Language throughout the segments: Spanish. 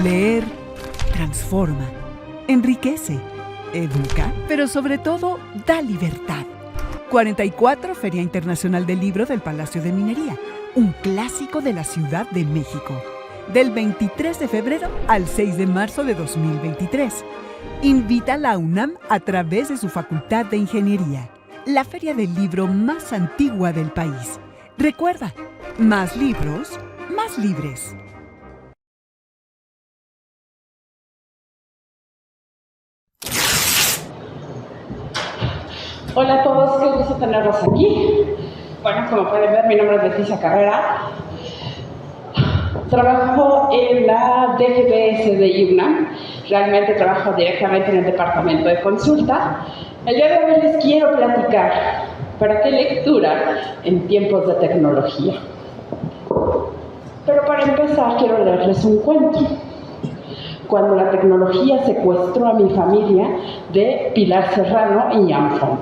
Leer transforma, enriquece, educa, pero sobre todo da libertad. 44 Feria Internacional del Libro del Palacio de Minería, un clásico de la Ciudad de México. Del 23 de febrero al 6 de marzo de 2023. Invita a la UNAM a través de su Facultad de Ingeniería. La feria del libro más antigua del país. Recuerda, más libros, más libres. Hola a todos, qué gusto tenerlos aquí. Bueno, como pueden ver, mi nombre es Leticia Carrera. Trabajo en la DGBS de UNAM. Realmente trabajo directamente en el departamento de consulta. El día de hoy les quiero platicar para qué lectura en tiempos de tecnología. Pero para empezar quiero leerles un cuento. Cuando la tecnología secuestró a mi familia, de Pilar Serrano y Ian Font.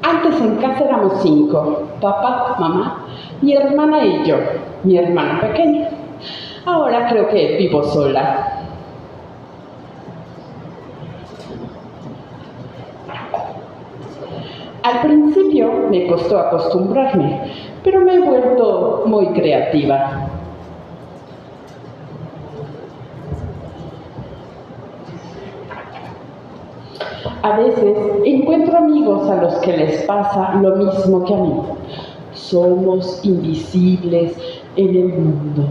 Antes en casa éramos 5, papá, mamá, mi hermana y yo, mi hermano pequeño. Ahora creo que vivo sola. Al principio me costó acostumbrarme, pero me he vuelto muy creativa. A veces encuentro amigos a los que les pasa lo mismo que a mí. Somos invisibles en el mundo.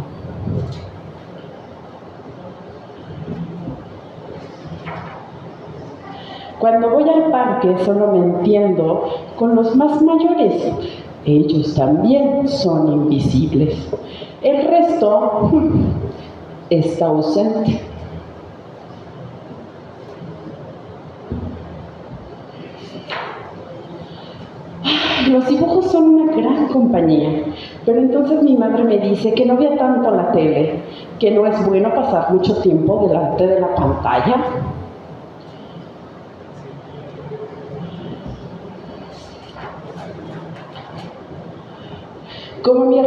Cuando voy al parque solo me entiendo con los más mayores. Ellos también son invisibles. El resto está ausente. Los dibujos son una gran compañía, pero entonces mi madre me dice que no vea tanto la tele, que no es bueno pasar mucho tiempo delante de la pantalla. Con mi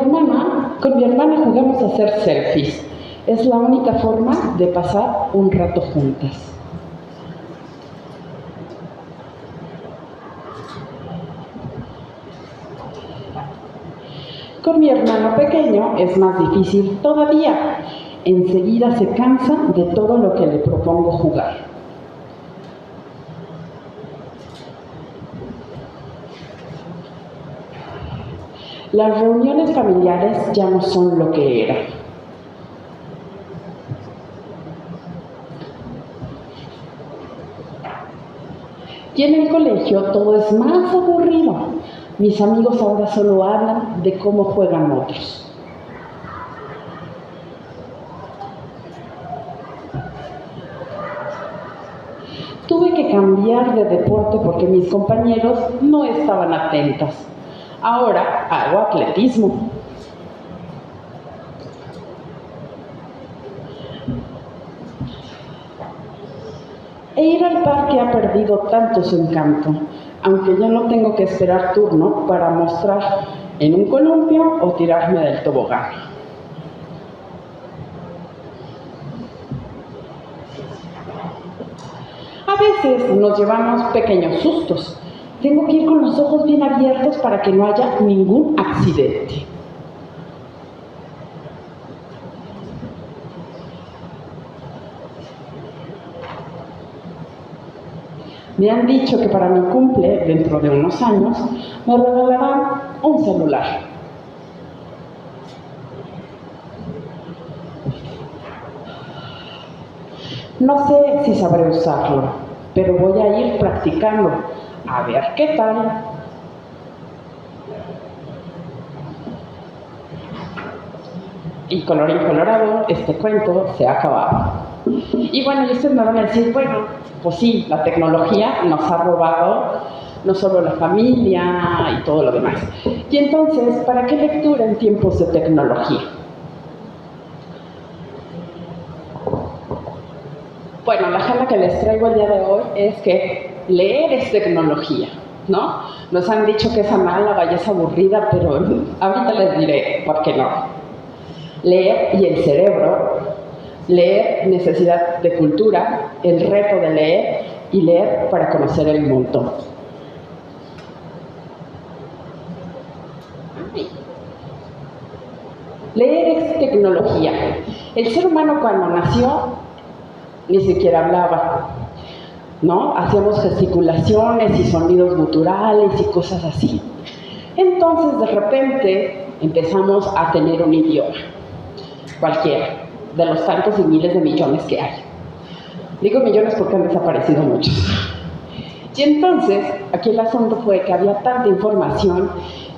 hermana jugamos a hacer selfies. Es la única forma de pasar un rato juntas. Con mi hermano pequeño es más difícil todavía. Enseguida se cansa de todo lo que le propongo jugar. Las reuniones familiares ya no son lo que eran. Y en el colegio todo es más aburrido. Mis amigos ahora solo hablan de cómo juegan otros. Tuve que cambiar de deporte porque mis compañeros no estaban atentos. Ahora hago atletismo. E ir al parque ha perdido tanto su encanto, aunque ya no tengo que esperar turno para mostrar en un columpio o tirarme del tobogán. A A veces nos llevamos pequeños sustos. Tengo que ir con los ojos bien abiertos para que no haya ningún accidente. Me han dicho que para mi cumple, dentro de unos años, me regalarán un celular. No sé si sabré usarlo, pero voy a ir practicando, a ver qué tal. Y colorín colorado, este cuento se ha acabado. Y bueno, y ustedes me van a decir, bueno, pues sí, la tecnología nos ha robado no solo la familia y todo lo demás. Y entonces, ¿para qué lectura en tiempos de tecnología? Bueno, la jala que les traigo el día de hoy es que leer es tecnología, ¿no? Nos han dicho que es análoga y es aburrida, pero ahorita les diré por qué no. Leer y el cerebro, leer necesidad de cultura, el reto de leer y leer para conocer el mundo. Leer es tecnología. El ser humano cuando nació ni siquiera hablaba, ¿no? Hacíamos gesticulaciones y sonidos guturales y cosas así. Entonces, de repente, empezamos a tener un idioma, cualquiera, de los tantos y miles de millones que hay. Digo millones porque han desaparecido muchos. Y entonces, aquí el asunto fue que había tanta información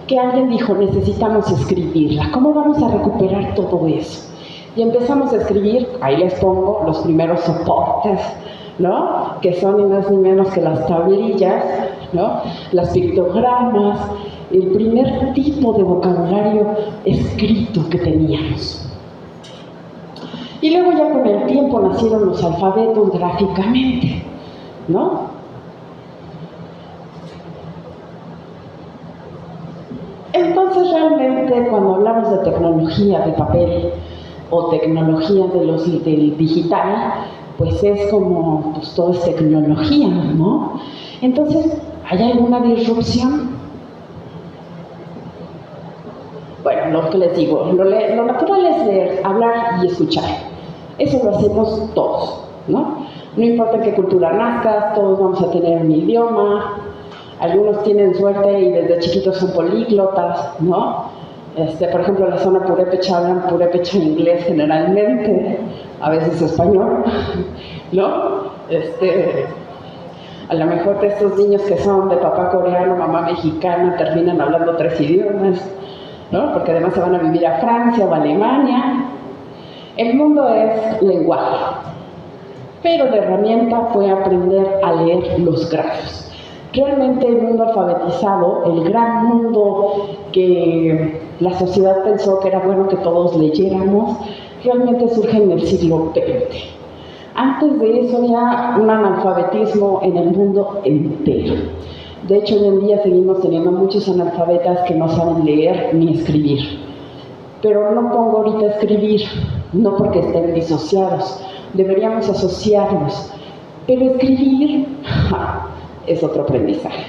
que alguien dijo, necesitamos escribirla. ¿Cómo vamos a recuperar todo eso? Y empezamos a escribir, ahí les pongo los primeros soportes, ¿no? Que son ni más ni menos que las tablillas, ¿no? Las pictogramas, el primer tipo de vocabulario escrito que teníamos. Y luego ya con el tiempo nacieron los alfabetos gráficamente, ¿no? Entonces realmente cuando hablamos de tecnología de papel o tecnología del digital, pues es como, pues todo es tecnología, ¿no? Entonces, ¿hay alguna disrupción? Bueno, lo que les digo, lo natural es leer, hablar y escuchar. Eso lo hacemos todos, ¿no? No importa en qué cultura nazcas, todos vamos a tener un idioma. Algunos tienen suerte y desde chiquitos son políglotas, ¿no? Por ejemplo, en la zona purépecha hablan purépecha inglés generalmente, a veces español, ¿no? A lo mejor de estos niños que son de papá coreano, mamá mexicana, terminan hablando 3 idiomas, ¿no? Porque además se van a vivir a Francia o a Alemania. El mundo es lenguaje, pero la herramienta fue aprender a leer los grafos. Realmente el mundo alfabetizado, el gran mundo que la sociedad pensó que era bueno que todos leyéramos, realmente surge en el siglo XX. Antes de eso había un analfabetismo en el mundo entero. De hecho, hoy en día seguimos teniendo muchos analfabetas que no saben leer ni escribir. Pero no pongo ahorita a escribir, no porque estén disociados, deberíamos asociarlos. Pero escribir es otro aprendizaje.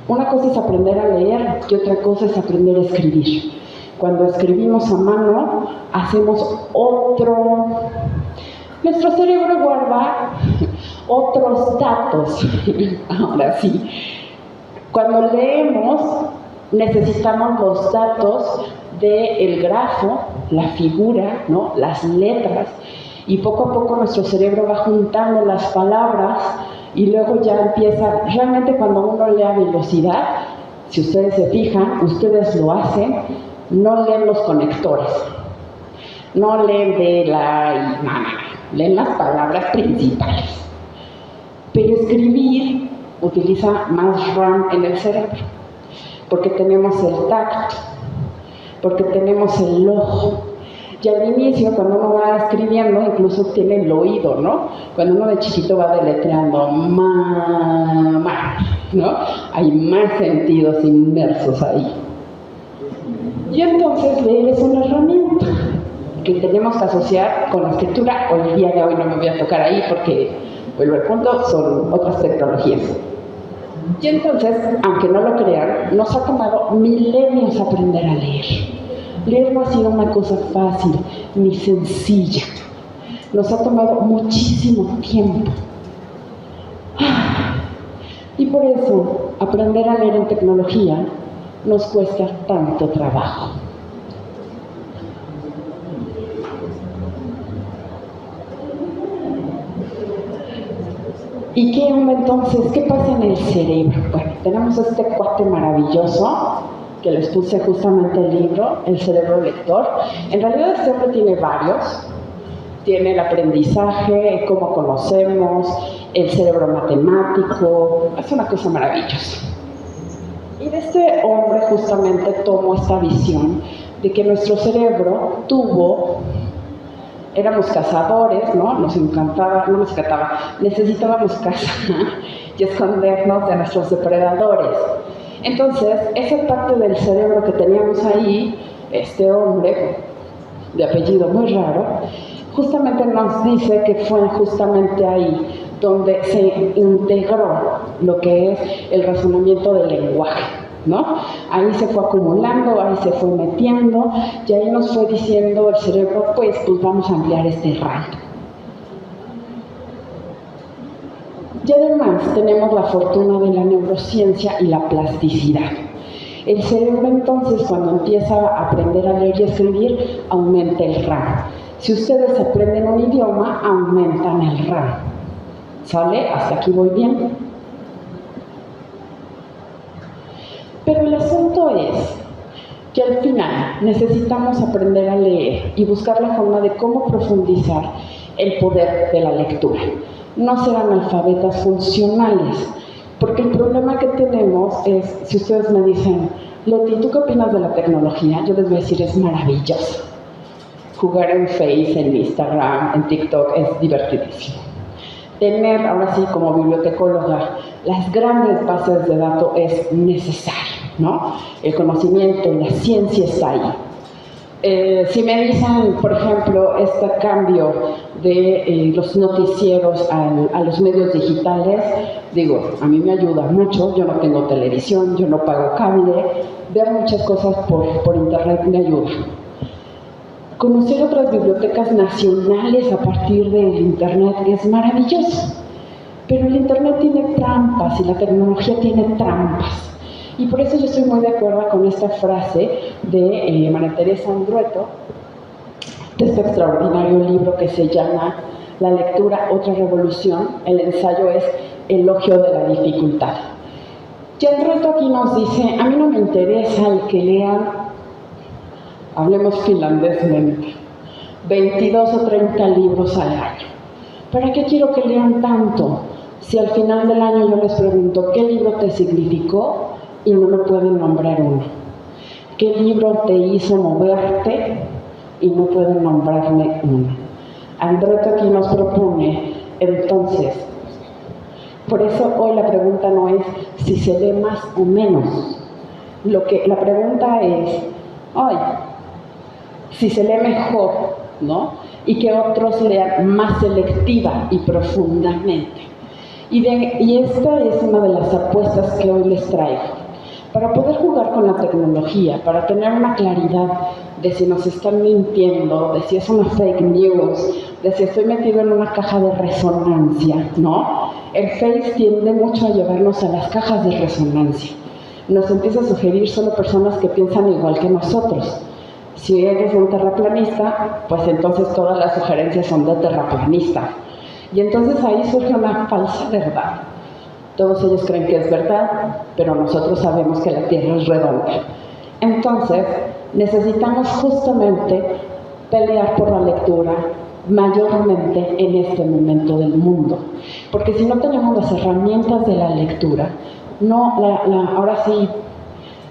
Una cosa es aprender a leer y otra cosa es aprender a escribir. Cuando escribimos a mano, hacemos nuestro cerebro guarda otros datos. Ahora sí. Cuando leemos, necesitamos los datos del grafo, la figura, ¿no? Las letras, y poco a poco nuestro cerebro va juntando las palabras y luego ya empieza, realmente cuando uno lee a velocidad, si ustedes se fijan, ustedes lo hacen, no leen los conectores, no leen de la y nada, leen las palabras principales. Pero escribir utiliza más RAM en el cerebro, porque tenemos el tacto, porque tenemos el ojo. Y al inicio, cuando uno va escribiendo, incluso tiene el oído, ¿no? Cuando uno de chiquito va deletreando, mamá, ¿no? Hay más sentidos inmersos ahí. Y entonces leer es una herramienta que tenemos que asociar con la escritura. Hoy, el día de hoy no me voy a tocar ahí porque Vuelvo al punto, son otras tecnologías. Y entonces, aunque no lo crean, nos ha tomado milenios aprender a leer. Leer no ha sido una cosa fácil ni sencilla. Nos ha tomado muchísimo tiempo. Y por eso, aprender a leer en tecnología nos cuesta tanto trabajo. ¿Y qué onda entonces? ¿Qué pasa en el cerebro? Bueno, tenemos este cuate maravilloso que les puse justamente el libro, El cerebro lector. En realidad este hombre tiene varios. Tiene el aprendizaje, cómo conocemos, el cerebro matemático. Es una cosa maravillosa. Y de este hombre justamente tomo esta visión de que nuestro cerebro éramos cazadores, ¿no? Necesitábamos cazar y escondernos de nuestros depredadores. Entonces, esa parte del cerebro que teníamos ahí, este hombre, de apellido muy raro, justamente nos dice que fue justamente ahí donde se integró lo que es el razonamiento del lenguaje, ¿no? Ahí se fue acumulando, ahí se fue metiendo, y ahí nos fue diciendo el cerebro, pues vamos a ampliar este rango. Y además tenemos la fortuna de la neurociencia y la plasticidad. El cerebro entonces, cuando empieza a aprender a leer y escribir, aumenta el rango. Si ustedes aprenden un idioma, aumentan el rango. ¿Sale? ¿Hasta aquí voy bien? Pero el asunto es que al final necesitamos aprender a leer y buscar la forma de cómo profundizar el poder de la lectura. No ser analfabetas funcionales, porque el problema que tenemos es, si ustedes me dicen, Leti, ¿tú qué opinas de la tecnología? Yo les voy a decir, es maravilloso. Jugar en Face, en Instagram, en TikTok es divertidísimo. Tener, ahora sí, como bibliotecóloga, las grandes bases de datos es necesario, ¿no? El conocimiento, la ciencia está ahí. Si me dicen, por ejemplo, este cambio de los noticieros a los medios digitales, digo, a mí me ayuda mucho, yo no tengo televisión, yo no pago cable, ver muchas cosas por internet me ayuda. Conocer otras bibliotecas nacionales a partir del internet es maravilloso, pero el internet tiene trampas y la tecnología tiene trampas. Y por eso yo estoy muy de acuerdo con esta frase de María Teresa Andrueto, de este extraordinario libro que se llama La lectura, otra revolución. El ensayo es Elogio de la dificultad. Y Andrueto aquí nos dice, a mí no me interesa el que lean, hablemos finlandesmente, 22 o 30 libros al año. ¿Para qué quiero que lean tanto? Si al final del año yo les pregunto, ¿qué libro te significó? Y no me pueden nombrar uno. ¿Qué libro te hizo moverte? Y no pueden nombrarme uno. Andrueto aquí nos propone, entonces, por eso hoy la pregunta no es si se lee más o menos. La pregunta es, si se lee mejor, ¿no? Y que otros lean más selectiva y profundamente. Y esta es una de las apuestas que hoy les traigo. Para poder jugar con la tecnología, para tener una claridad de si nos están mintiendo, de si es una fake news, de si estoy metido en una caja de resonancia, ¿no? El Face tiende mucho a llevarnos a las cajas de resonancia. Nos empieza a sugerir solo personas que piensan igual que nosotros. Si eres un terraplanista, pues entonces todas las sugerencias son de terraplanista. Y entonces ahí surge una falsa verdad. Todos ellos creen que es verdad, pero nosotros sabemos que la Tierra es redonda. Entonces, necesitamos justamente pelear por la lectura mayormente en este momento del mundo. Porque si no tenemos las herramientas de la lectura, ahora sí,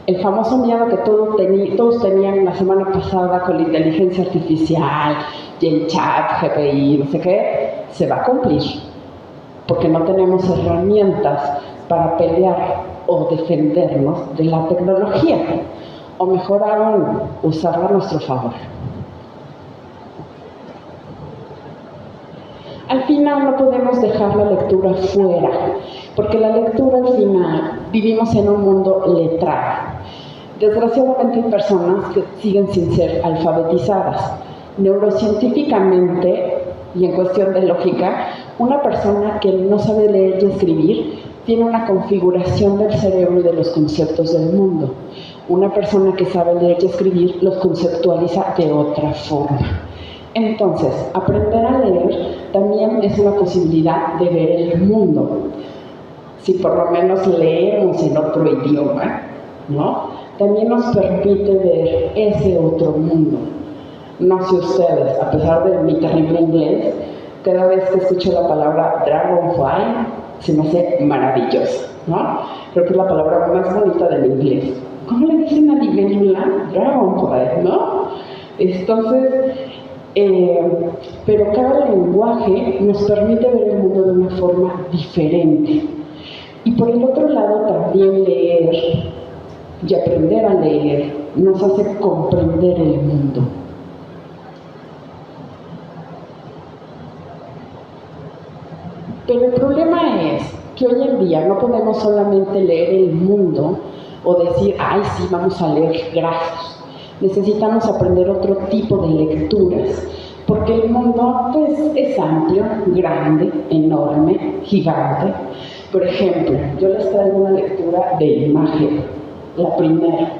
el famoso miedo que todos tenían la semana pasada con la inteligencia artificial y el chat, GPI, no sé qué, se va a cumplir. Porque no tenemos herramientas para pelear o defendernos de la tecnología, o mejor aún, usarla a nuestro favor. al final no podemos dejar la lectura fuera, porque la lectura al final vivimos en un mundo letrado. Desgraciadamente hay personas que siguen sin ser alfabetizadas. Neurocientíficamente y en cuestión de lógica, una persona que no sabe leer y escribir tiene una configuración del cerebro y de los conceptos del mundo. Una persona que sabe leer y escribir los conceptualiza de otra forma. Entonces, aprender a leer también es una posibilidad de ver el mundo. Si por lo menos leemos en otro idioma, ¿no? También nos permite ver ese otro mundo. No sé ustedes, a pesar de mi terrible inglés, cada vez que escucho la palabra dragonfly, se me hace maravilloso, ¿no? Creo que es la palabra más bonita del inglés. ¿Cómo le dicen a libélula? Dragonfly, ¿no? Entonces, pero cada lenguaje nos permite ver el mundo de una forma diferente. Y por el otro lado, también leer y aprender a leer nos hace comprender el mundo. Pero el problema es que hoy en día no podemos solamente leer el mundo o decir, ay, sí, vamos a leer gráficos. Necesitamos aprender otro tipo de lecturas, porque el mundo pues, es amplio, grande, enorme, gigante. Por ejemplo, yo les traigo una lectura de imagen, la primera.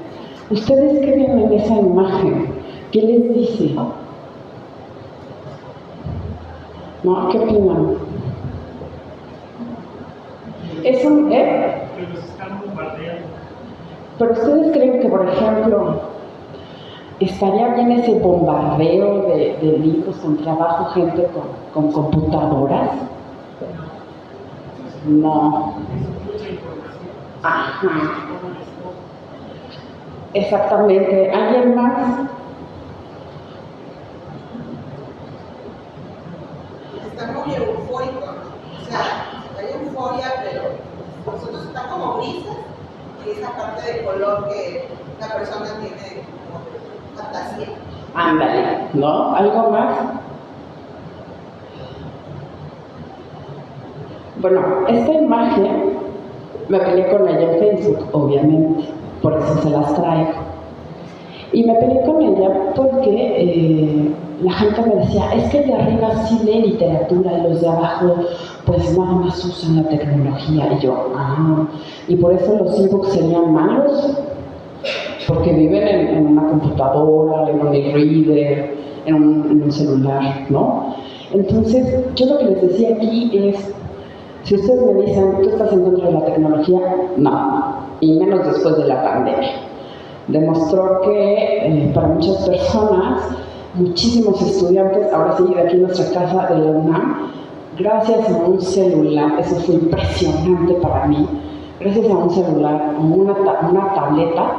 ¿Ustedes qué ven en esa imagen? ¿Qué les dice? ¿No? ¿Qué opinan? Es un... Que los están bombardeando. Pero ustedes creen que, por ejemplo, estaría bien ese bombardeo de libros con trabajo, gente con computadoras? No. Ajá. Exactamente. ¿Alguien más? Está muy eufórico, ¿no? O sea, hay euforia, pero nosotros está como grises y esa parte de color que la persona tiene como fantasía. Ándale, ¿no? ¿Algo más? Bueno, esta imagen me peleé con ella en Facebook, obviamente, por eso se las traigo. Y me peleé con ella porque la gente me decía, es que el de arriba sí lee literatura y los de abajo pues nada más usan la tecnología. Y yo, y por eso los e-books serían malos, porque viven en una computadora, en un e-reader, en un celular, ¿no? Entonces, yo lo que les decía aquí es, si ustedes me dicen, ¿tú estás en contra de la tecnología? No, y menos después de la pandemia. Demostró que para muchas personas, muchísimos estudiantes, ahora sí, de aquí en nuestra casa de la UNAM, gracias a un celular, eso fue impresionante para mí, gracias a un celular, una tableta,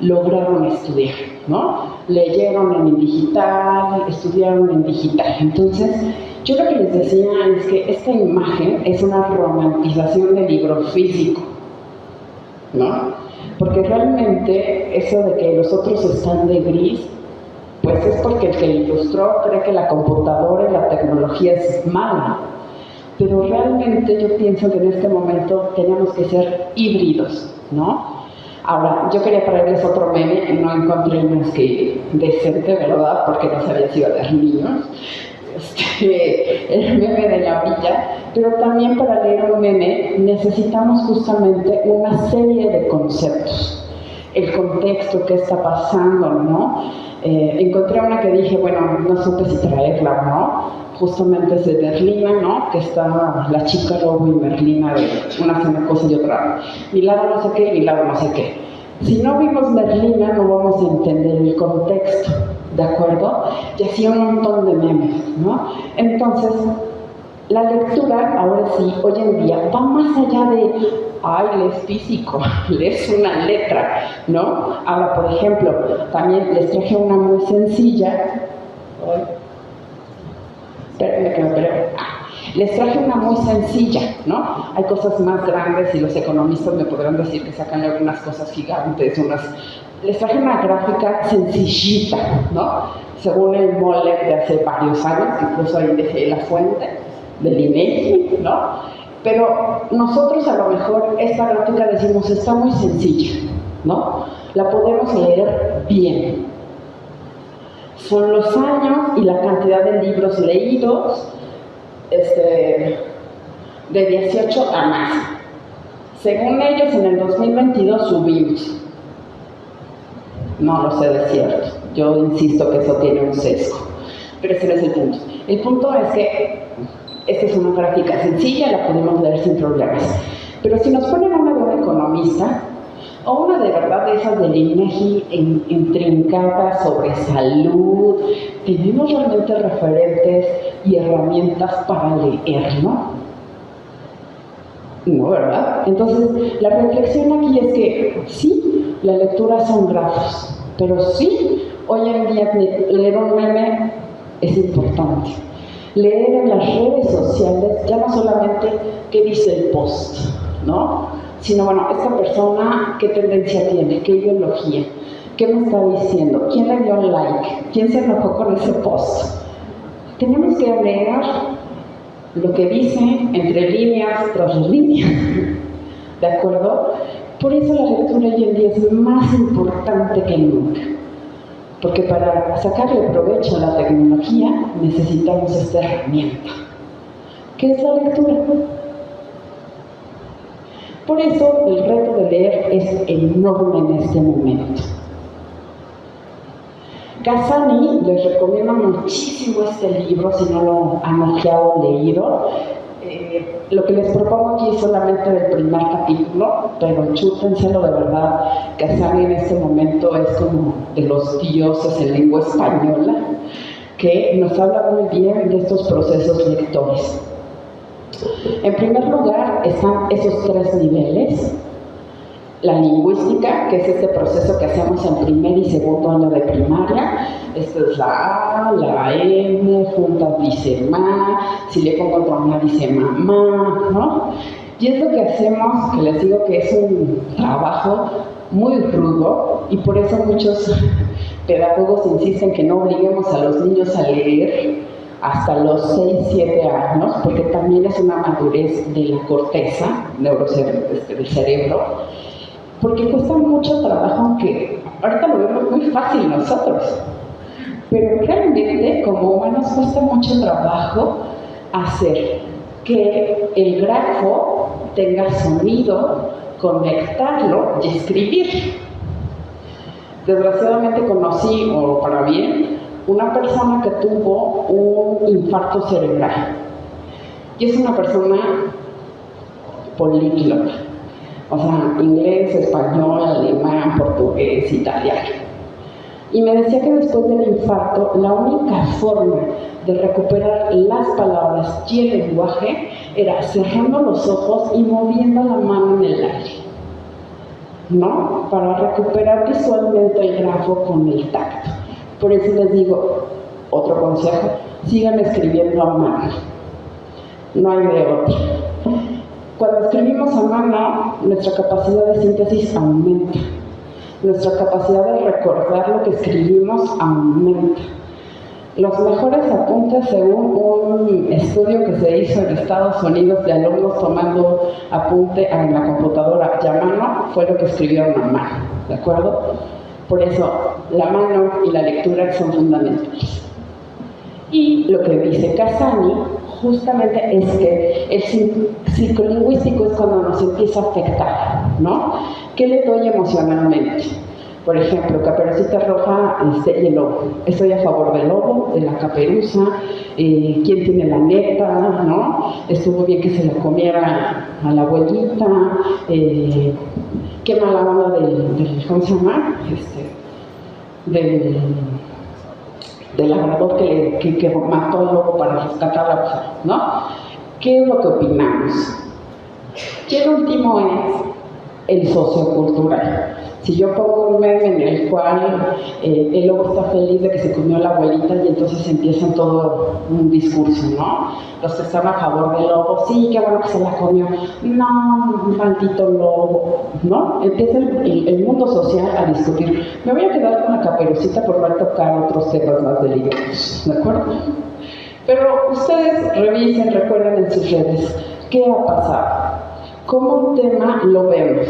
lograron estudiar, ¿no? Leyeron en digital, estudiaron en digital. Entonces, yo lo que les decía es que esta imagen es una romantización del libro físico, ¿no? Porque realmente eso de que los otros están de gris, pues es porque el que ilustró cree que la computadora y la tecnología es mala. Pero realmente yo pienso que en este momento tenemos que ser híbridos, ¿no? Ahora, yo quería traerles otro meme, no encontré más que decente, ¿verdad? Porque no sabía si iba a haber niños. El meme de la orilla, pero también para leer un meme necesitamos justamente una serie de conceptos, el contexto, qué está pasando, ¿no? Encontré una que dije, bueno, no supe si traerla, ¿no? Justamente es de Merlina, ¿no? Que está la chica lobo y Merlina de una hace una cosa y otra, mi lado no sé qué, mi lado no sé qué. Si no vimos Merlina no vamos a entender el contexto, ¿de acuerdo? Y así un montón de memes, ¿no? Entonces, la lectura, ahora sí, hoy en día, va más allá de, ay, lees físico, lees una letra, ¿no? Ahora, por ejemplo, también les traje una muy sencilla. Espérenme que me peleo. Les traje una muy sencilla, ¿no? Hay cosas más grandes y los economistas me podrán decir que sacan algunas cosas gigantes, Les traje una gráfica sencillita, ¿no? Según el MOLEC de hace varios años, incluso ahí dejé la fuente, del INEGI, ¿no? Pero nosotros a lo mejor esta gráfica decimos está muy sencilla, ¿no? La podemos leer bien. Son los años y la cantidad de libros leídos de 18 a más. Según ellos, en el 2022 subimos. No lo sé de cierto. Yo insisto que eso tiene un sesgo. Pero ese no es el punto. El punto es que esta es una gráfica sencilla, la podemos leer sin problemas. Pero si nos ponen una de un economista, o una de verdad de esas del INEGI intrincadas sobre salud, tenemos realmente referentes y herramientas para leer, ¿no? No, ¿verdad? Entonces, la reflexión aquí es que sí, la lectura son grafos, pero sí, hoy en día leer un meme es importante. Leer en las redes sociales ya no solamente qué dice el post, ¿no? Sino, bueno, esta persona, ¿qué tendencia tiene? ¿Qué ideología? ¿Qué me está diciendo? ¿Quién le dio like? ¿Quién se enojó con ese post? Tenemos que leer lo que dice entre líneas tras líneas, ¿de acuerdo? Por eso la lectura hoy en día es más importante que nunca. Porque para sacarle provecho a la tecnología necesitamos esta herramienta. ¿Qué es la lectura? Por eso el reto de leer es enorme en este momento. Gazani, les recomiendo muchísimo este libro si no lo han ojeado o leído. Lo que les propongo aquí es solamente del primer capítulo, pero chútenselo de verdad. Gazani en este momento es como de los dioses en lengua española, que nos habla muy bien de estos procesos lectores. En primer lugar están esos 3 niveles. La lingüística, que es este proceso que hacemos en primer y segundo año de primaria. Esto es la A, la M, juntas dice ma, si le pongo otra ma dice mamá, ¿no? Y es lo que hacemos, que les digo que es un trabajo muy rudo, y por eso muchos pedagogos insisten que no obliguemos a los niños a leer hasta los 6, 7 años, porque también es una madurez de la corteza del cerebro, porque cuesta mucho trabajo, aunque ahorita lo vemos muy fácil nosotros, pero realmente como humanos cuesta mucho trabajo hacer que el grafo tenga sonido, conectarlo y escribir. Desgraciadamente conocí, o para bien, una persona que tuvo un infarto cerebral y es una persona políglota, o sea, inglés, español, alemán, portugués, italiano. Y me decía que después del infarto, la única forma de recuperar las palabras y el lenguaje era cerrando los ojos y moviendo la mano en el aire, ¿no? Para recuperar visualmente el grafo con el tacto. Por eso les digo, otro consejo, sigan escribiendo a mano. No hay de otra. Cuando escribimos a mano, nuestra capacidad de síntesis aumenta. Nuestra capacidad de recordar lo que escribimos aumenta. Los mejores apuntes, según un estudio que se hizo en Estados Unidos de alumnos tomando apunte en la computadora y a mano, fue lo que escribieron a mano, ¿de acuerdo? Por eso, la mano y la lectura son fundamentales. Y lo que dice Gazani justamente es que el psicolingüístico es cuando nos empieza a afectar, ¿no? ¿Qué le doy emocionalmente? Por ejemplo, Caperucita Roja y el lobo. Estoy a favor del lobo, de la caperuza, quién tiene la neta, ¿no? Estuvo bien que se la comiera a la abuelita, qué mala onda del ¿cómo se llama? Del labrador que mató al lobo para rescatarla, ¿no? ¿Qué es lo que opinamos? Y el último es el sociocultural. Si yo pongo un meme en el cual el lobo está feliz de que se comió a la abuelita y entonces empiezan todo un discurso, ¿no? Los que están a favor del lobo, sí, qué bueno que se la comió, no, maldito lobo, ¿no? Empieza el mundo social a discutir. Me voy a quedar con la Caperucita por no tocar otros temas más delicados, ¿de acuerdo? Pero ustedes revisen, recuerden en sus redes, ¿qué ha pasado? Como tema lo vemos.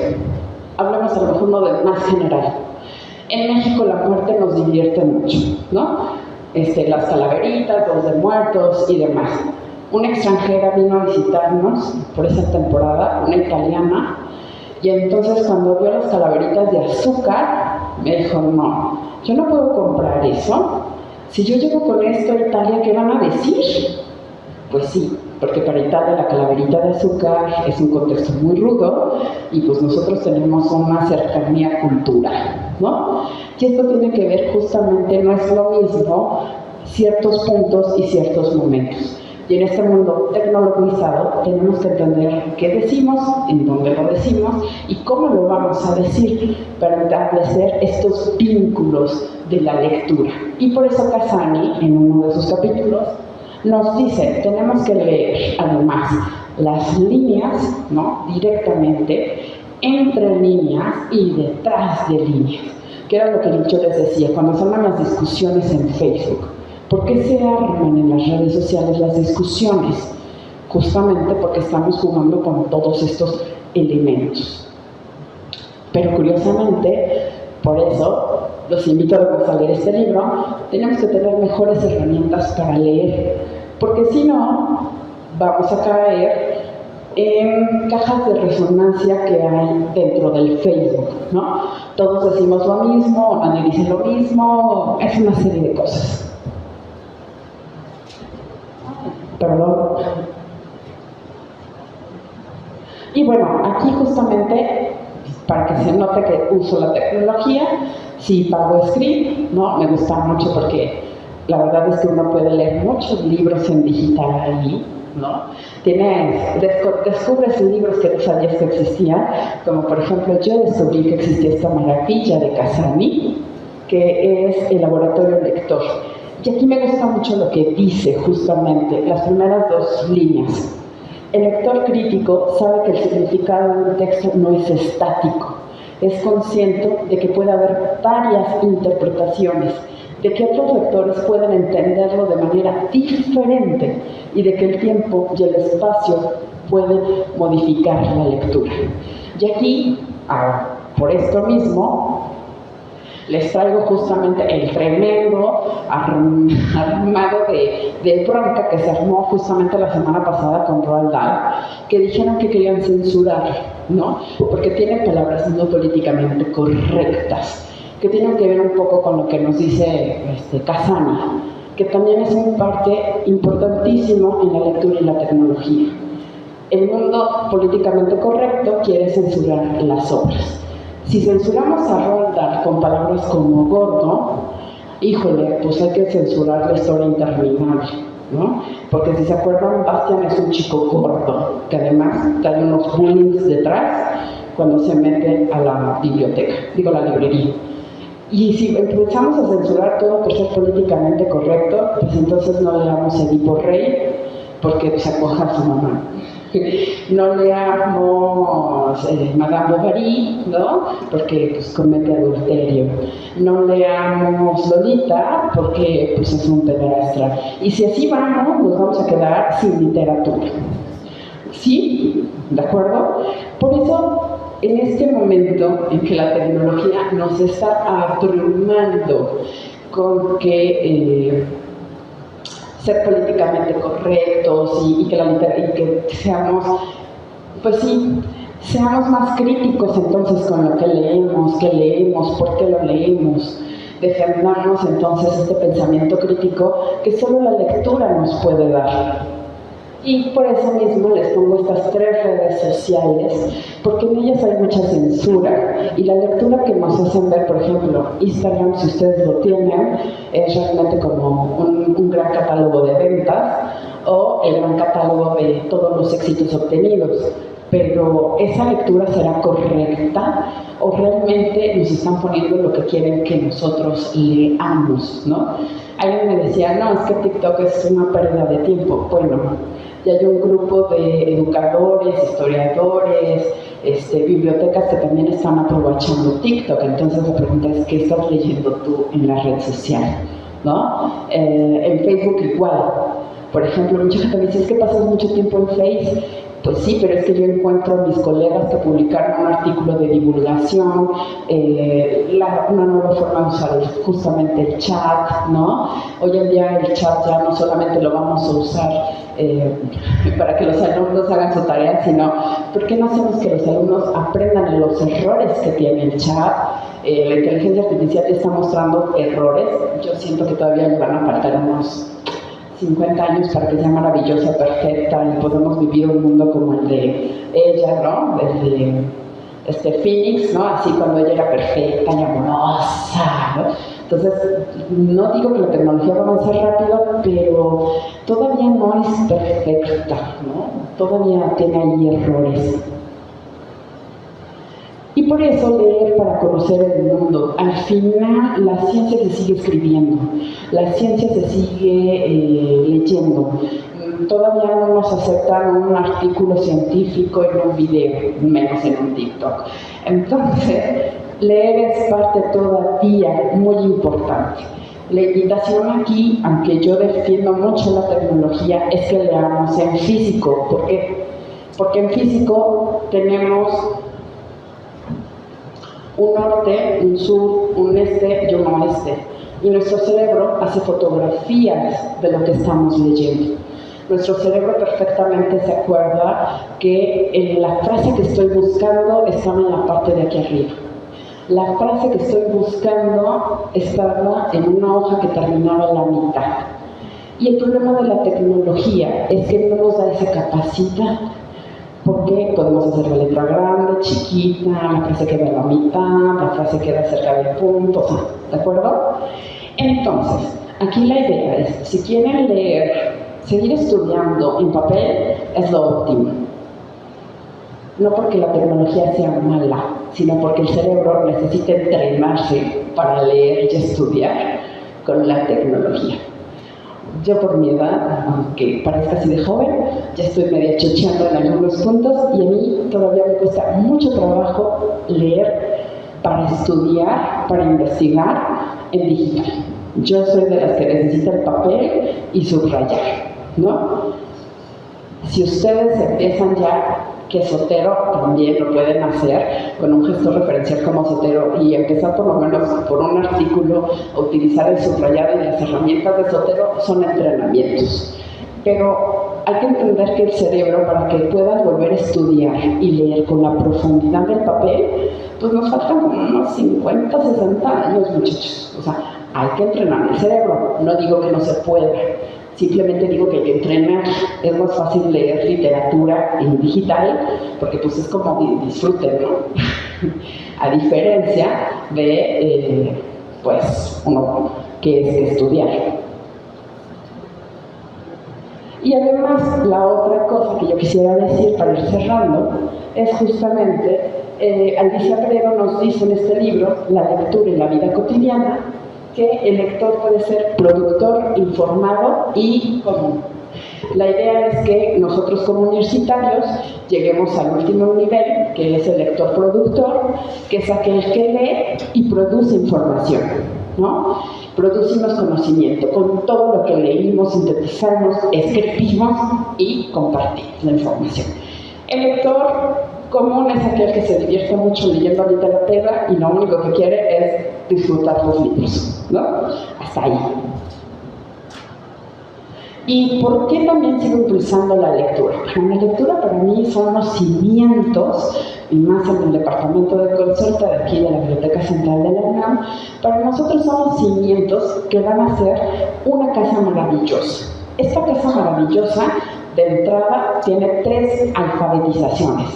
Hablamos a lo mejor uno de más general. En México la muerte nos divierte mucho, ¿no? Las calaveritas, los de muertos y demás. Una extranjera vino a visitarnos por esa temporada, una italiana, y entonces cuando vio las calaveritas de azúcar, me dijo, no, yo no puedo comprar eso. Si yo llego con esto a Italia, ¿qué van a decir? Pues sí, porque para Italia la calaverita de azúcar es un contexto muy rudo y pues nosotros tenemos una cercanía cultural, ¿no? Y esto tiene que ver justamente, no es lo mismo ciertos puntos y ciertos momentos. Y en este mundo tecnologizado tenemos que entender qué decimos, en dónde lo decimos y cómo lo vamos a decir para establecer estos vínculos de la lectura. Y por eso Casani, en uno de sus capítulos, nos dice, tenemos que leer además las líneas, ¿no? Directamente, entre líneas y detrás de líneas, que era lo que yo les decía, cuando se arman las discusiones en Facebook. ¿Por qué se arman en las redes sociales las discusiones? Justamente porque estamos jugando con todos estos elementos. Pero curiosamente, por eso los invito a leer este libro, tenemos que tener mejores herramientas para leer, porque si no, vamos a caer en cajas de resonancia que hay dentro del Facebook, ¿no? Todos decimos lo mismo, nadie dice lo mismo, es una serie de cosas. Perdón. Y bueno, aquí justamente, para que se note que uso la tecnología, sí pago Scribd, ¿no? Me gusta mucho porque la verdad es que uno puede leer muchos libros en digital ahí, ¿no? Descubres libros que no sabías que existían, como por ejemplo yo descubrí que existía esta maravilla de Casani, que es el laboratorio lector. Y aquí me gusta mucho lo que dice justamente, las primeras dos líneas. El lector crítico sabe que el significado de un texto no es estático, es consciente de que puede haber varias interpretaciones, de que otros lectores pueden entenderlo de manera diferente y de que el tiempo y el espacio pueden modificar la lectura. Y aquí, por esto mismo, les traigo justamente el tremendo armado de bronca que se armó justamente la semana pasada con Roald Dahl, que dijeron que querían censurar, ¿no? Porque tiene palabras no políticamente correctas, que tienen que ver un poco con lo que nos dice Casani, que también es un parte importantísimo en la lectura y la tecnología. El mundo políticamente correcto quiere censurar las obras. Si censuramos a Roald Dahl con palabras como gordo, híjole, pues hay que censurar la historia interminable, ¿no? Porque si se acuerdan, Bastian es un chico gordo, que además trae unos bullying detrás cuando se mete a la biblioteca, la librería. Y si empezamos a censurar todo por ser políticamente correcto, pues entonces no leamos Edipo Rey, porque se acoja a su mamá. No leamos Madame Bovary, ¿no? Porque pues, comete adulterio. No leamos Lolita, porque pues, es un pederastra. Y si así vamos, nos vamos a quedar sin literatura. ¿Sí? ¿De acuerdo? Por eso, en este momento en que la tecnología nos está abrumando con que ser políticamente correctos y que seamos, pues sí, seamos más críticos entonces con lo que leemos, qué leemos, por qué lo leemos, defendamos entonces este pensamiento crítico que solo la lectura nos puede dar. Y por eso mismo les pongo estas 3 redes sociales, porque en ellas hay mucha censura. Y la lectura que nos hacen ver, por ejemplo, Instagram, si ustedes lo tienen, es realmente como un gran catálogo de ventas o el gran catálogo de todos los éxitos obtenidos. Pero ¿esa lectura será correcta o realmente nos están poniendo lo que quieren que nosotros leamos, ¿no? Alguien me decía, no, es que TikTok es una pérdida de tiempo. Bueno, ya hay un grupo de educadores, historiadores, bibliotecas que también están aprovechando TikTok. Entonces la pregunta es, ¿qué estás leyendo tú en la red social? ¿No? En Facebook igual. Por ejemplo, mucha gente me dice, es que pasas mucho tiempo en Face. Pues sí, pero es que yo encuentro a mis colegas que publicaron un artículo de divulgación, una nueva forma de usar justamente el chat, ¿no? Hoy en día el chat ya no solamente lo vamos a usar para que los alumnos hagan su tarea, sino ¿por qué no hacemos que los alumnos aprendan los errores que tiene el chat? La inteligencia artificial ya está mostrando errores. Yo siento que todavía le van a faltar unos 50 años para que sea maravillosa, perfecta y podamos vivir un mundo como el de ella, ¿no? El de Phoenix, ¿no? Así cuando ella era perfecta y amorosa, ¿no? Entonces, no digo que la tecnología va a avanzar rápido, pero todavía no es perfecta, ¿no? Todavía tiene ahí errores. Y por eso leer para conocer el mundo. Al final la ciencia se sigue escribiendo, la ciencia se sigue leyendo. Todavía no nos aceptan un artículo científico en un video, menos en un TikTok. Entonces, leer es parte todavía muy importante. La invitación aquí, aunque yo defiendo mucho la tecnología, es que leamos en físico. ¿Por qué? Porque en físico tenemos un norte, un sur, un este y un oeste. Y nuestro cerebro hace fotografías de lo que estamos leyendo. Nuestro cerebro perfectamente se acuerda que la frase que estoy buscando estaba en la parte de aquí arriba. La frase que estoy buscando estaba en una hoja que terminaba en la mitad. Y el problema de la tecnología es que no nos da esa capacidad. Porque podemos hacer la letra grande, chiquita, la frase queda en la mitad, la frase queda cerca del punto, o sea, ¿de acuerdo? Entonces, aquí la idea es, si quieren leer, seguir estudiando en papel, es lo óptimo. No porque la tecnología sea mala, sino porque el cerebro necesita entrenarse para leer y estudiar con la tecnología. Yo por mi edad, aunque parezca así de joven, ya estoy medio chocheando en algunos puntos y a mí todavía me cuesta mucho trabajo leer para estudiar, para investigar en digital. Yo soy de las que necesita el papel y subrayar, ¿no? Si ustedes empiezan ya que Zotero, también lo pueden hacer con un gestor referencial como Zotero y empezar por lo menos por un artículo a utilizar el subrayado y las herramientas de Zotero son entrenamientos. Pero hay que entender que el cerebro, para que pueda volver a estudiar y leer con la profundidad del papel, pues nos faltan como unos 50, 60 años, muchachos. O sea, hay que entrenar el cerebro. No digo que no se pueda. Simplemente digo que hay que entrenar. Es más fácil leer literatura en digital porque pues es como disfrute, ¿no? A diferencia de, pues, uno que es estudiar. Y además, la otra cosa que yo quisiera decir para ir cerrando es justamente, Alicia Peredo nos dice en este libro, La lectura y la vida cotidiana, que el lector puede ser productor, informado y común. La idea es que nosotros como universitarios lleguemos al último nivel, que es el lector-productor, que es aquel que lee y produce información, ¿no? Producimos conocimiento, con todo lo que leímos, sintetizamos, escribimos y compartimos la información. El lector común es aquel que se divierte mucho leyendo literatura y lo único que quiere es disfrutar los libros, ¿no? Hasta ahí. ¿Y por qué también sigo impulsando la lectura? Bueno, la lectura para mí son los cimientos, y más en el departamento de consulta de aquí de la Biblioteca Central de la UNAM, para nosotros son los cimientos que van a ser una casa maravillosa. Esta casa maravillosa, de entrada, tiene 3 alfabetizaciones: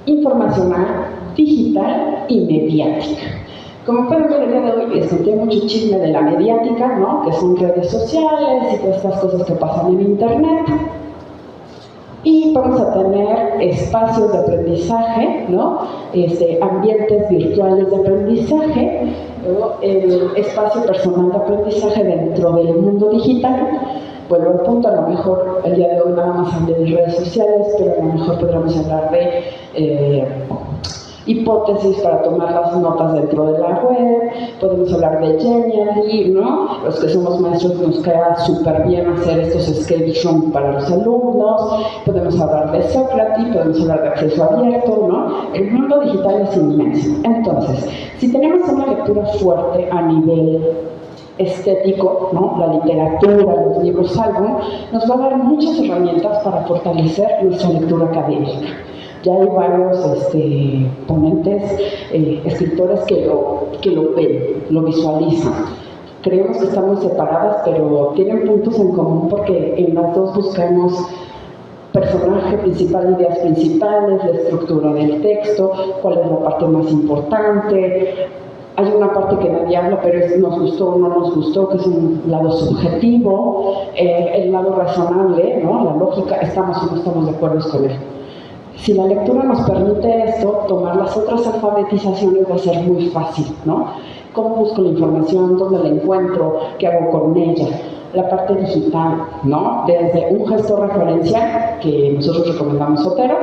informacional, digital y mediática. Como pueden ver el día de hoy, les conté mucho chisme de la mediática, ¿no? Que son redes sociales y todas estas cosas que pasan en internet. Y vamos a tener espacios de aprendizaje, ¿no? Ambientes virtuales de aprendizaje, ¿no? El espacio personal de aprendizaje dentro del mundo digital. Vuelvo al punto, a lo mejor el día de hoy nada más hablé de redes sociales, pero a lo mejor podríamos hablar de hipótesis para tomar las notas dentro de la web, podemos hablar de Genially, ¿no? Los que somos maestros nos queda súper bien hacer estos escape room para los alumnos, podemos hablar de Socrates, podemos hablar de acceso abierto, ¿no? El mundo digital es inmenso. Entonces, si tenemos una lectura fuerte a nivel estético, ¿no? La literatura, los libros álbum, nos va a dar muchas herramientas para fortalecer nuestra lectura académica. Ya hay varios ponentes, escritores que lo ven, lo visualizan. Creemos que estamos separadas, pero tienen puntos en común porque en las dos buscamos personaje principal, ideas principales, la estructura del texto, cuál es la parte más importante. Hay una parte que nadie habla, pero es nos gustó o no nos gustó, que es un lado subjetivo, el lado razonable, ¿no? La lógica, estamos o no estamos de acuerdo con él. Si la lectura nos permite esto, tomar las otras alfabetizaciones va a ser muy fácil, ¿no? ¿Cómo busco la información? ¿Dónde la encuentro? ¿Qué hago con ella? La parte digital, ¿no? Desde un gestor referencial, que nosotros recomendamos Zotero,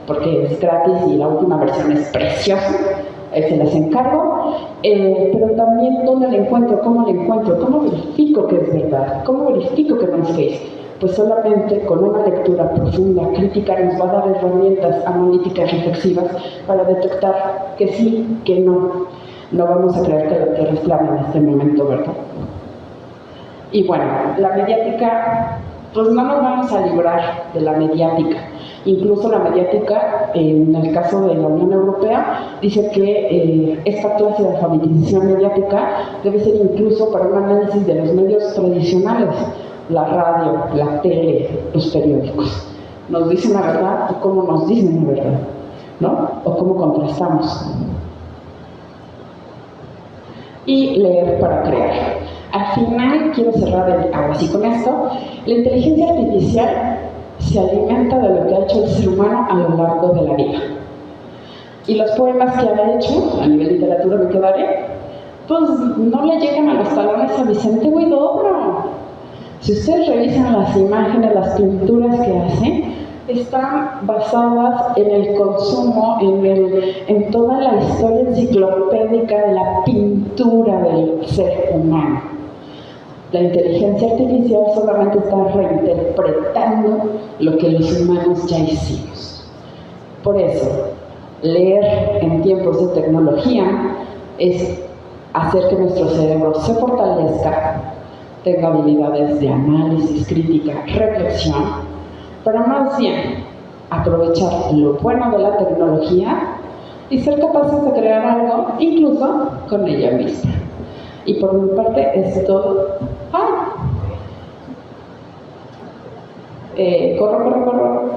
porque es gratis y la última versión es preciosa, se las encargo, pero también dónde la encuentro, cómo verifico que es verdad, cómo verifico que no es fake. Pues solamente con una lectura profunda, crítica, nos va a dar herramientas analíticas reflexivas para detectar que sí, que no. No vamos a creer que la Tierra es plana en este momento, ¿verdad? Y bueno, la mediática, pues no nos vamos a librar de la mediática. Incluso la mediática, en el caso de la Unión Europea, dice que esta clase de alfabetización mediática debe ser incluso para un análisis de los medios tradicionales, la radio, la tele, los periódicos. ¿Nos dicen la verdad o cómo nos dicen la verdad? ¿No? ¿O cómo contrastamos? Y leer para crear. Al final, quiero cerrar ahora sí con esto. La inteligencia artificial se alimenta de lo que ha hecho el ser humano a lo largo de la vida. Y los poemas que ha hecho, a nivel literatura me quedaré, pues no le llegan a los talones a Vicente Huidobro. Si ustedes revisan las imágenes, las pinturas que hace, están basadas en el consumo, en toda la historia enciclopédica de la pintura del ser humano. La inteligencia artificial solamente está reinterpretando lo que los humanos ya hicimos. Por eso, leer en tiempos de tecnología es hacer que nuestro cerebro se fortalezca, tenga habilidades de análisis, crítica, reflexión, pero más bien aprovechar lo bueno de la tecnología y ser capaces de crear algo incluso con ella misma. Y por mi parte es todo. Corro.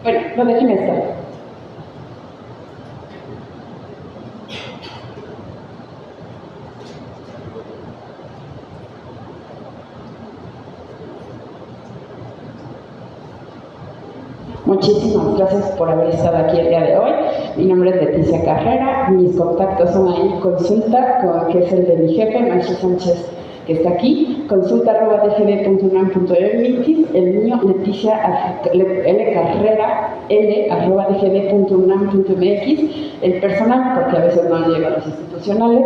Bueno, no dejen estar. Muchísimas gracias por haber estado aquí el día de hoy. Mi nombre es Leticia Carrera. Mis contactos son ahí, consulta, que es el de mi jefe, Maestro Sánchez, que está aquí, consulta@dgd.unam.mx, el mío, Leticia L. Carrera, l@dgd.unam.mx, el personal, porque a veces no llega a los institucionales,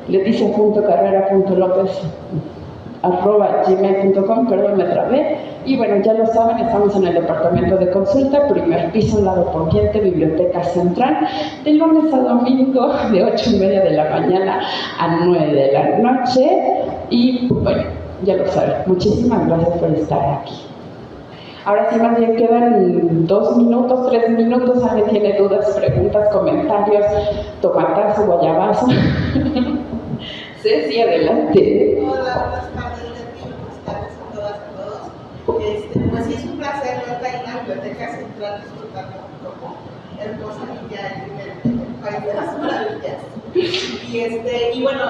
leticia.carrera.lopez@gmail.com, perdón, me trabé. Y bueno, ya lo saben, estamos en el departamento de consulta, primer piso, lado poniente, biblioteca central, de lunes a domingo, de 8:30 de la mañana a 9 de la noche. Y bueno, ya lo saben, muchísimas gracias por estar aquí. Ahora sí, más bien quedan 2 minutos, 3 minutos. ¿Alguien tiene dudas, preguntas, comentarios, tomatazo, guayabazo? Sí, adelante. Hola, buenas tardes, buenas tardes a todas y a todos. Pues sí, es un placer verla en la Biblioteca Central disfrutando como hermosa niña en el País de las Maravillas. Y bueno,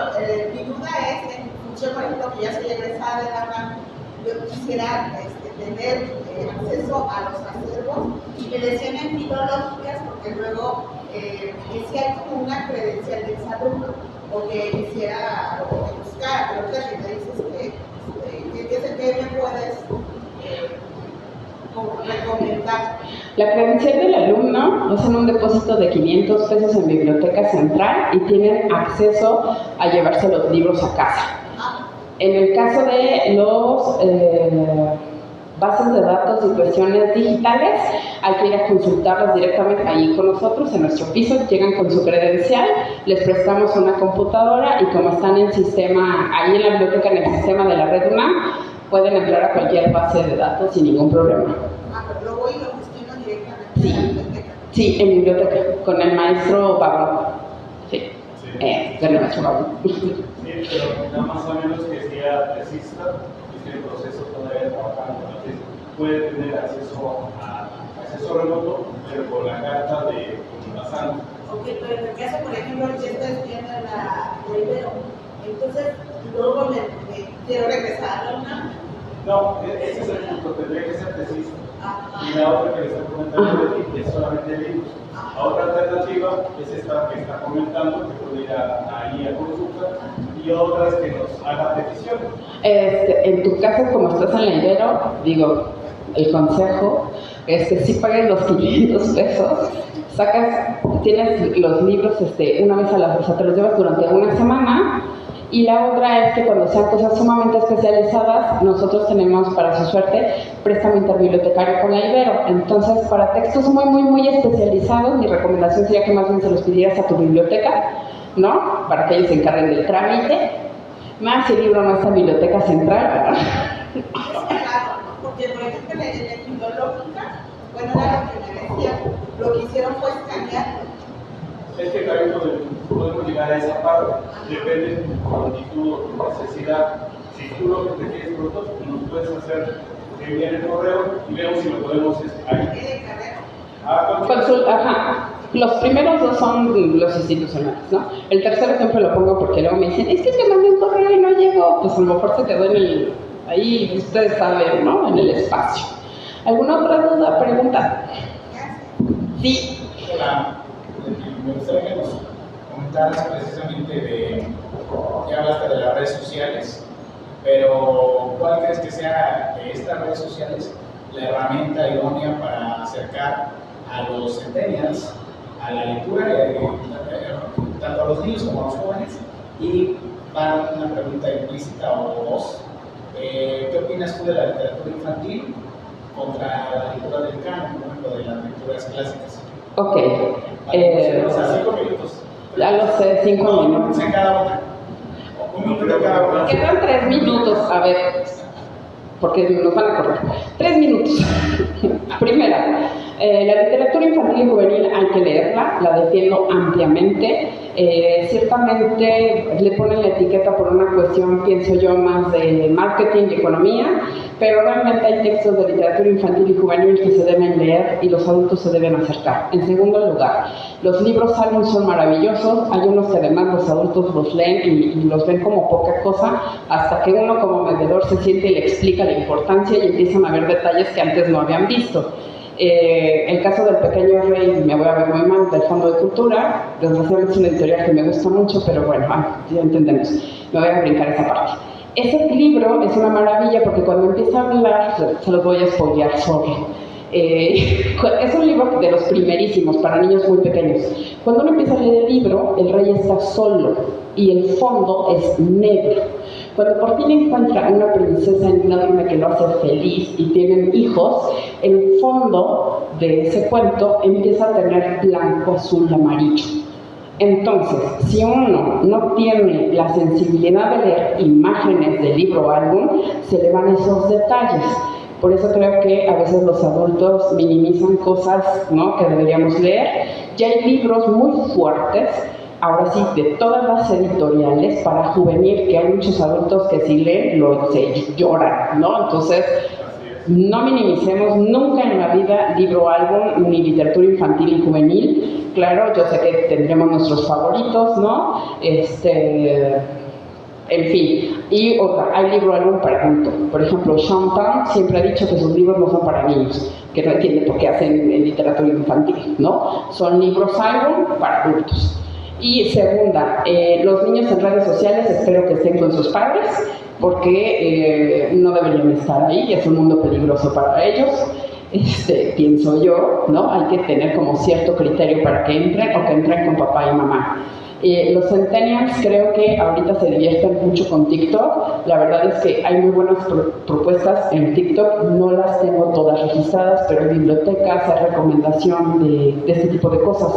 mi duda es, en función, por ejemplo, que ya soy egresada de la UNAM, yo quisiera tener acceso a los acervos y me decían en filológicas, porque luego que si hay como una credencial de exalumno, o que quisiera buscar, pero ahorita que me dices que me puedes recomendar Exacto. La credencial del alumno es en un depósito de 500 pesos en Biblioteca Central y tienen acceso a llevarse los libros a casa. En el caso de los bases de datos y cuestiones digitales, hay que ir a consultarlas directamente ahí con nosotros en nuestro piso. Llegan con su credencial, les prestamos una computadora y como están en sistema, ahí en la biblioteca, en el sistema de la red UNAM, pueden entrar a cualquier base de datos sin ningún problema. Pero luego y lo gestionan directamente en la biblioteca. Sí, en biblioteca, con el maestro Pablo. Sí, con el maestro Pablo. Sí, pero nada más o menos que sea tesista, que esté en proceso todavía trabajando, entonces puede tener acceso remoto, pero con la carta de pasante. Ok, pero en el caso, por ejemplo, yo estoy estudiando en la Ibero, entonces luego me quiero regresar a la UNAM. No, ese es el punto, tendría que ser tesista. Y la otra que le está comentando es solamente libros. La otra alternativa es esta que está comentando, que puede ir ahí a consulta, y otra es que nos haga petición. En tu caso, como estás en la Ibero, digo, el consejo es que si pagues los 500 pesos, tienes los libros una vez a la semana, te los llevas durante una semana. Y la otra es que cuando sean cosas sumamente especializadas, nosotros tenemos, para su suerte, préstamo interbibliotecario con la Ibero. Entonces, para textos muy especializados, mi recomendación sería que más bien se los pidieras a tu biblioteca, ¿no? Para que ellos se encarguen del trámite. Más si el libro no está en biblioteca central, ¿verdad? Es raro, ¿no? Porque, por ejemplo, en la filológica, bueno, era lo que me decía, lo que hicieron fue escanearlo. Es que también podemos llegar a esa parte, depende de tu longitud o tu necesidad. Si tú lo que te quieres pronto, nos puedes hacer enviar el correo y vemos si lo podemos ahí. Ajá. Los primeros dos son los institucionales, ¿no? El tercero siempre lo pongo porque luego me dicen, es que te mandé un correo y no llegó. Pues a lo mejor se quedó ahí ustedes saben, ¿no? En el espacio. ¿Alguna otra duda, pregunta? Sí. Hola. Me gustaría que nos comentaras precisamente ya hablaste de las redes sociales, pero ¿cuál crees que sea de estas redes sociales la herramienta idónea para acercar a los centennials a la lectura, tanto a los niños como a los jóvenes? Y para una pregunta implícita o dos, ¿qué opinas tú de la literatura infantil contra la lectura del canon, por ejemplo, de las lecturas clásicas? Ok. A los 5 minutos. A los 5 minutos. En cada una. Un minuto cada una. Quedan 3 minutos, a ver, porque nos van a correr. 3 minutos. Primera, la literatura infantil y juvenil hay que leerla, la defiendo ampliamente. Ciertamente le ponen la etiqueta por una cuestión, pienso yo, más de marketing y economía, pero realmente hay textos de literatura infantil y juvenil que se deben leer y los adultos se deben acercar. En segundo lugar, los libros álbum son maravillosos, hay unos que además los adultos los leen y los ven como poca cosa, hasta que uno como vendedor se siente y le explica la importancia y empiezan a ver detalles que antes no habían visto. El caso del Pequeño Rey, me voy a ver muy mal, del Fondo de Cultura, desgraciadamente es una editorial que me gusta mucho, pero bueno, ya entendemos, me voy a brincar esa parte. Ese libro es una maravilla porque cuando empieza a hablar, se los voy a spoilear sobre. Es un libro de los primerísimos para niños muy pequeños. Cuando uno empieza a leer el libro, el rey está solo y el fondo es negro. Cuando por fin encuentra una princesa enorme que lo hace feliz y tienen hijos, el fondo de ese cuento empieza a tener blanco, azul, amarillo. Entonces, si uno no tiene la sensibilidad de leer imágenes del libro o álbum, se le van esos detalles. Por eso creo que a veces los adultos minimizan cosas, ¿no?, que deberíamos leer. Ya hay libros muy fuertes, ahora sí, de todas las editoriales para juvenil, que hay muchos adultos que si leen, se lloran, ¿no? Entonces, no minimicemos nunca en la vida libro, álbum, ni literatura infantil y juvenil. Claro, yo sé que tendremos nuestros favoritos, ¿no? En fin, y otra, hay libro álbum para adulto. Por ejemplo, Sean Tan siempre ha dicho que sus libros no son para niños, que no entiende por qué hacen literatura infantil, ¿no? Son libros álbum para adultos. Y segunda, los niños en redes sociales espero que estén con sus padres, porque no deberían estar ahí, es un mundo peligroso para ellos. pienso yo, ¿no? Hay que tener como cierto criterio para que entren o que entren con papá y mamá. Los centennials creo que ahorita se divierten mucho con TikTok. La verdad es que hay muy buenas propuestas en TikTok. No las tengo todas registradas, pero hay bibliotecas, hay recomendación de este tipo de cosas.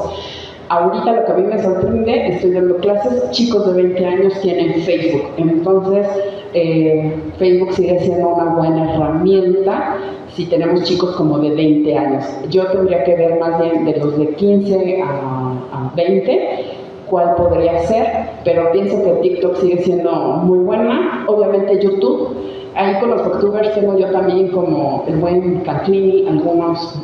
Ahorita lo que a mí me sorprende, estoy dando clases, chicos de 20 años tienen Facebook. Entonces, Facebook sigue siendo una buena herramienta si tenemos chicos como de 20 años. Yo tendría que ver más bien de los de 15 a 20, cuál podría ser, pero pienso que TikTok sigue siendo muy buena. Obviamente YouTube, ahí con los booktubers tengo yo también como el buen Canclini, algunos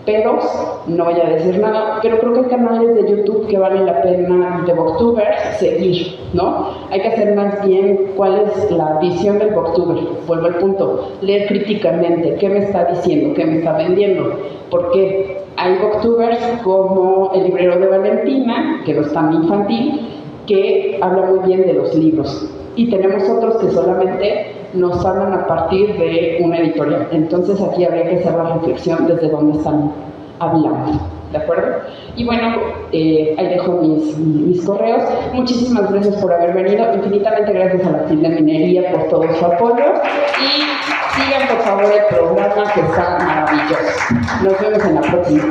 peros, no voy a decir nada, pero creo que hay canales de YouTube que vale la pena de booktubers seguir, ¿no? Hay que hacer más bien cuál es la visión del booktuber. Vuelvo al punto, leer críticamente, qué me está diciendo, qué me está vendiendo, porque hay booktubers como El Librero de Valentina, que no es tan infantil, que habla muy bien de los libros. Y tenemos otros que solamente nos hablan a partir de una editorial. Entonces aquí habría que hacer la reflexión desde dónde están hablando. ¿De acuerdo? Y bueno, ahí dejo mis correos. Muchísimas gracias por haber venido. Infinitamente gracias a la Tilde Minería por todo su apoyo. Y sigan por favor el programa, que está maravilloso. Nos vemos en la próxima.